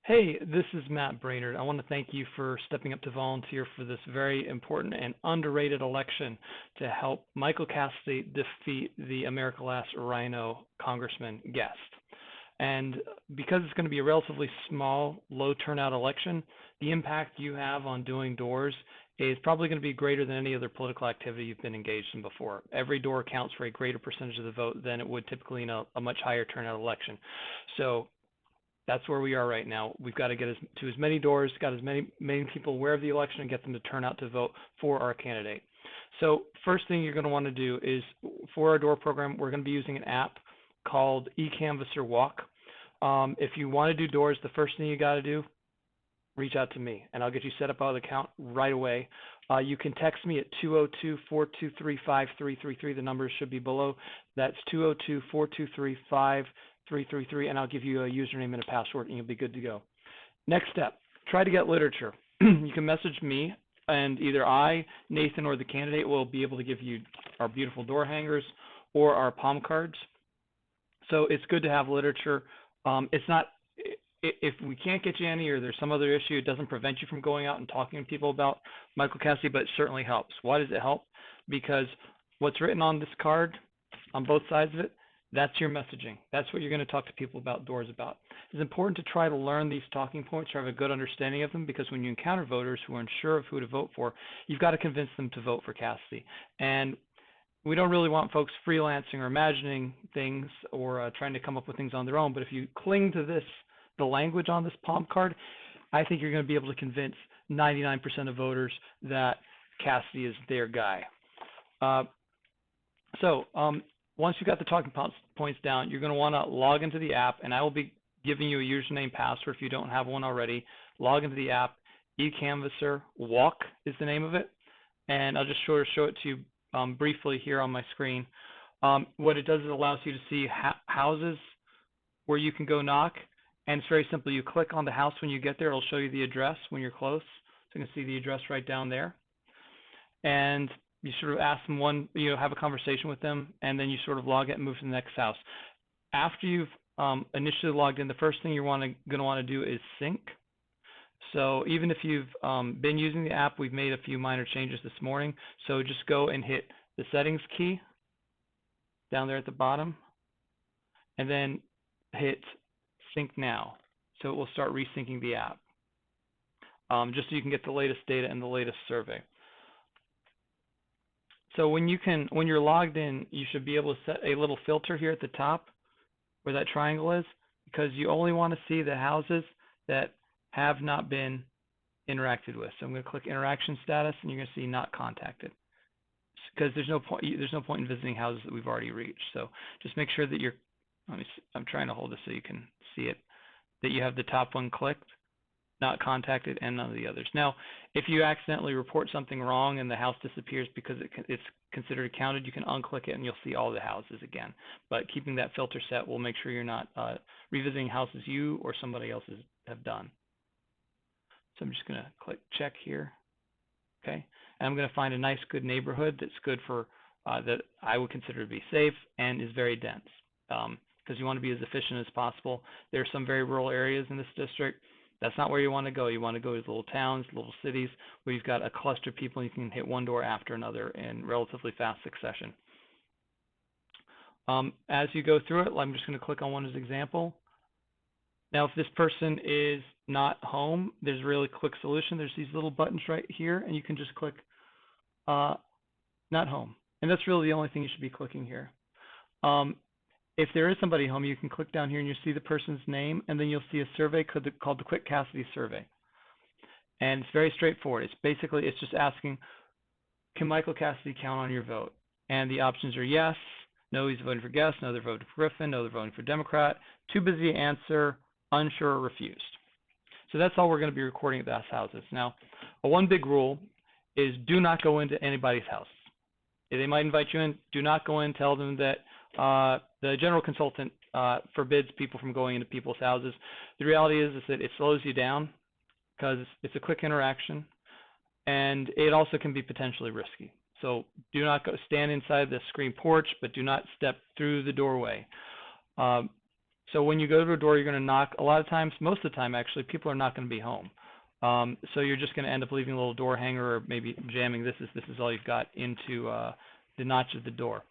Hey, this is Matt Brainerd. I want to thank you for stepping up to volunteer for this very important and underrated election to help Michael Cassidy defeat the America Last Rhino Congressman Guest. And because it's going to be a relatively small, low turnout election, the impact you have on doing doors is probably going to be greater than any other political activity you've been engaged in before. Every door counts for a greater percentage of the vote than it would typically in a much higher turnout election. So that's where we are right now. We've got to get to as many doors, got as many people aware of the election, and get them to turn out to vote for our candidate. So first thing you're going to want to do is, for our door program, we're going to be using an app called eCanvasser Walk. If you want to do doors, the first thing you got to do, reach out to me, and I'll get you set up on the account right away. You can text me at 202-423-5333. The numbers should be below. That's 202-423-5333, and I'll give you a username and a password, and you'll be good to go. Next step, try to get literature. You can message me, and either I, Nathan, or the candidate will be able to give you our beautiful door hangers or our palm cards. So it's good to have literature. It's not, if we can't get you any or there's some other issue, it doesn't prevent you from going out and talking to people about Michael Cassidy, but it certainly helps. Why does it help? Because what's written on this card, on both sides of it, that's your messaging. That's what you're going to talk to people about doors about. It's important to try to learn these talking points or have a good understanding of them, because when you encounter voters who are unsure of who to vote for, you've got to convince them to vote for Cassidy. And we don't really want folks freelancing or imagining things or trying to come up with things on their own. But if you cling to the language on this palm card, I think you're going to be able to convince 99% of voters that Cassidy is their guy. Once you've got the talking points down, you're going to want to log into the app, and I will be giving you a username password if you don't have one already. Log into the app. eCanvasser Walk is the name of it, and I'll just show it to you briefly here on my screen. What it does is it allows you to see houses where you can go knock, and it's very simple. You click on the house when you get there. It'll show you the address when you're close, so you can see the address right down there. And you sort of ask them have a conversation with them, and then you sort of log it and move to the next house. After you've initially logged in, the first thing you're going to want to do is sync. So even if you've been using the app, we've made a few minor changes this morning. So just go and hit the settings key down there at the bottom, and then hit sync now. So it will start resyncing the app, just so you can get the latest data and the latest survey. So when you're logged in, you should be able to set a little filter here at the top where that triangle is, because you only want to see the houses that have not been interacted with. So I'm going to click interaction status, and you're going to see not contacted, because there's no point in visiting houses that we've already reached. So just make sure that I'm trying to hold this so you can see it, that you have the top one clicked, not contacted, and none of the others. Now, if you accidentally report something wrong and the house disappears because it's considered accounted, you can unclick it and you'll see all the houses again. But keeping that filter set will make sure you're not revisiting houses you or somebody else have done. So I'm just going to click check here. Okay, and I'm going to find a nice, good neighborhood that's good for that I would consider to be safe and is very dense, because you want to be as efficient as possible. There are some very rural areas in this district. That's not where you want to go. You want to go to little towns, little cities, where you've got a cluster of people and you can hit one door after another in relatively fast succession. As you go through it, I'm just going to click on one as an example. Now, if this person is not home, there's a really quick solution. There's these little buttons right here, and you can just click not home. And that's really the only thing you should be clicking here. If there is somebody home, you can click down here and you see the person's name, and then you'll see a survey called the Quick Cassidy Survey. And it's very straightforward. It's just asking, can Michael Cassidy count on your vote? And the options are yes, no, he's voting for Guest, no, they're voting for Griffin, no, they're voting for Democrat, too busy to answer, unsure, or refused. So that's all we're going to be recording at those houses. Now, one big rule is do not go into anybody's house. If they might invite you in, do not go in, tell them that the general consultant forbids people from going into people's houses. The reality is that it slows you down because it's a quick interaction, and it also can be potentially risky. So do not stand inside the screen porch, but do not step through the doorway. So when you go to a door, you're going to knock. A lot of times, most of the time actually, people are not going to be home. So you're just going to end up leaving a little door hanger or maybe jamming this is all you've got into the notch of the door.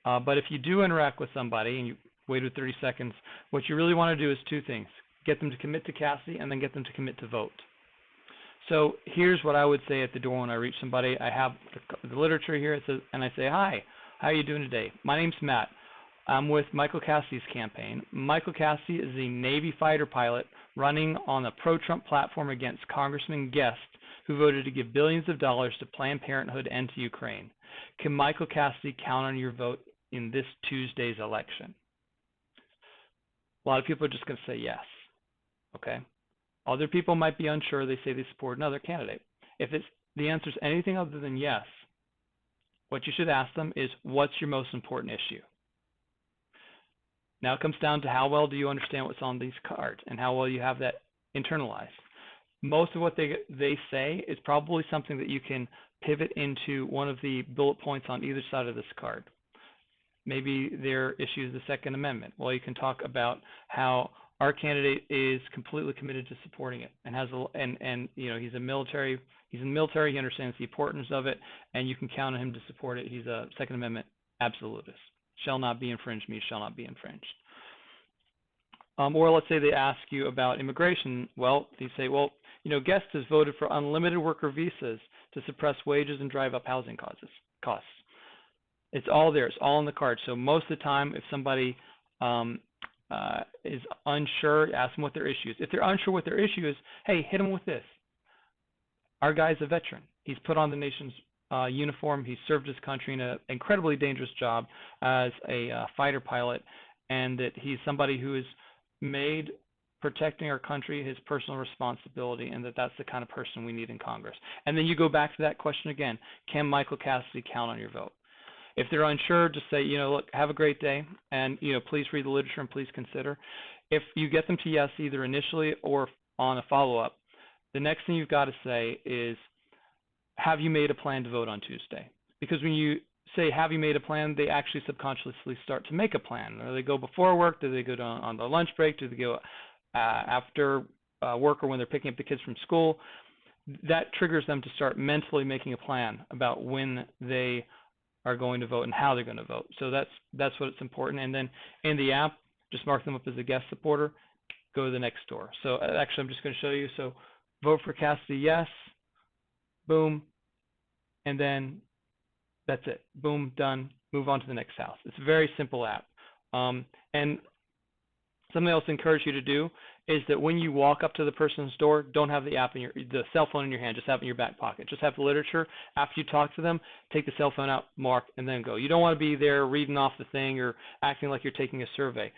But if you do interact with somebody and you waited 30 seconds, what you really want to do is two things. Get them to commit to Cassidy and then get them to commit to vote. So here's what I would say at the door when I reach somebody. I have the literature here. It says, and I say, "Hi, how are you doing today? My name's Matt. I'm with Michael Cassidy's campaign. Michael Cassidy is a Navy fighter pilot running on the pro-Trump platform against Congressman Guest, who voted to give billions of dollars to Planned Parenthood and to Ukraine. Can Michael Cassidy count on your vote in this Tuesday's election?" A lot of people are just going to say yes. Okay. Other people might be unsure. They say they support another candidate. If the answer is anything other than yes, what you should ask them is, what's your most important issue? Now it comes down to how well do you understand what's on these cards and how well you have that internalized. Most of what they say is probably something that you can pivot into one of the bullet points on either side of this card. Maybe their issue is the Second Amendment. Well, you can talk about how our candidate is completely committed to supporting it and has you know, he's in the military, he understands the importance of it, and you can count on him to support it. He's a Second Amendment absolutist. Shall not be infringed means shall not be infringed. Or let's say they ask you about immigration. Well, you say, well, you know, Guest has voted for unlimited worker visas to suppress wages and drive up housing costs. It's all there. It's all in the card. So most of the time, if somebody is unsure, ask them what their issue is. If they're unsure what their issue is, hey, hit them with this. Our guy's a veteran. He's put on the nation's uniform. He served his country in an incredibly dangerous job as a fighter pilot, and that he's somebody who has made protecting our country his personal responsibility, and that's the kind of person we need in Congress. And then you go back to that question again. Can Michael Cassidy count on your vote? If they're unsure, just say, you know, look, have a great day, and, you know, please read the literature and please consider. If you get them to yes either initially or on a follow-up, the next thing you've got to say is, have you made a plan to vote on Tuesday? Because when you say, have you made a plan, they actually subconsciously start to make a plan. Or they go before work, do they go on their lunch break, do they go after work or when they're picking up the kids from school? That triggers them to start mentally making a plan about when they are going to vote and how they're going to vote. So that's what's important. And then in the app, just mark them up as a Guest supporter, go to the next door. So actually, I'm just going to show you. So vote for Cassidy, yes, boom, and then that's it. Boom, done. Move on to the next house. It's a very simple app. And something else I encourage you to do is that when you walk up to the person's door, don't have the cell phone in your hand. Just have it in your back pocket. Just have the literature. After you talk to them, take the cell phone out, mark, and then go. You don't want to be there reading off the thing or acting like you're taking a survey.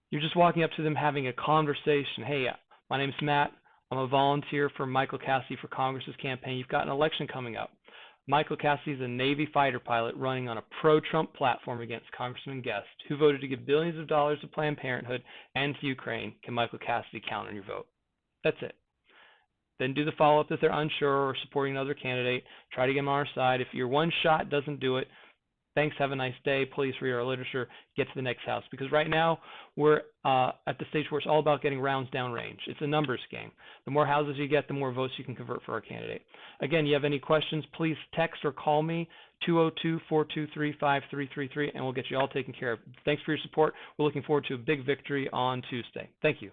You're just walking up to them, having a conversation. Hey, my name's Matt. I'm a volunteer for Michael Cassidy for Congress's campaign. You've got an election coming up. Michael Cassidy is a Navy fighter pilot running on a pro-Trump platform against Congressman Guest, who voted to give billions of dollars to Planned Parenthood and to Ukraine. Can Michael Cassidy count on your vote? That's it. Then do the follow-up if they're unsure or supporting another candidate. Try to get them on our side. If your one shot doesn't do it, thanks, have a nice day. Please read our literature. Get to the next house. Because right now we're at the stage where it's all about getting rounds down range. It's a numbers game. The more houses you get, the more votes you can convert for our candidate. Again, you have any questions, please text or call me, 202-423-5333, and we'll get you all taken care of. Thanks for your support. We're looking forward to a big victory on Tuesday. Thank you.